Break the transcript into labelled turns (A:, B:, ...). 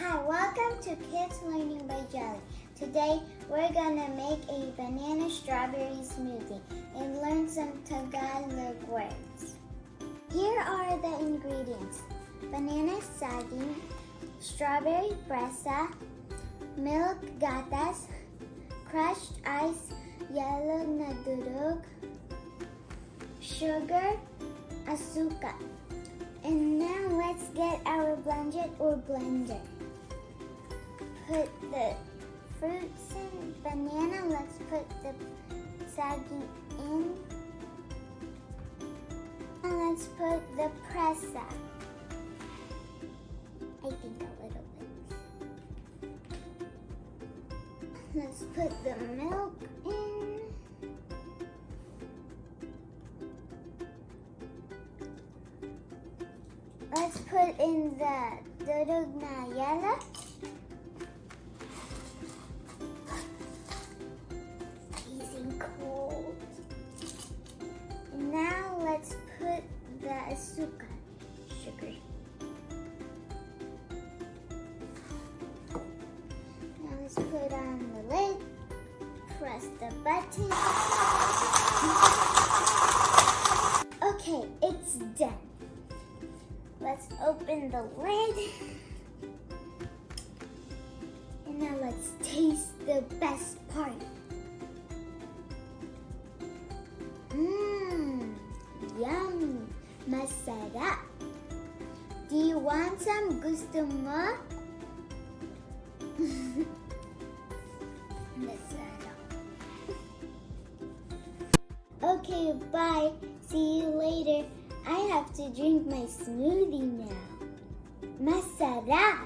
A: Hi, welcome to Kids Learning by Jelly. Today, we're gonna make a banana strawberry smoothie and learn some Tagalog words. Here are the ingredients: banana saging, strawberry presa, milk gatas, crushed ice, yellow na durog, sugar, azúcar. And now let's get our blanket or blender. Put the fruits in, banana, let's put the saging in. And let's put the presa. I think a little bit. Let's put the milk in. Let's put in the durog na yellow. Freezing cold. Now let's put the azúcar, sugar. Now let's put on the lid. Press the button. Okay, it's done. Let's open the lid. And now let's taste the best part. Yummy! Masarap! Do you want some? Gusto mo? Masarap. Okay, bye. See you later. I have to drink my smoothie now. Masarap!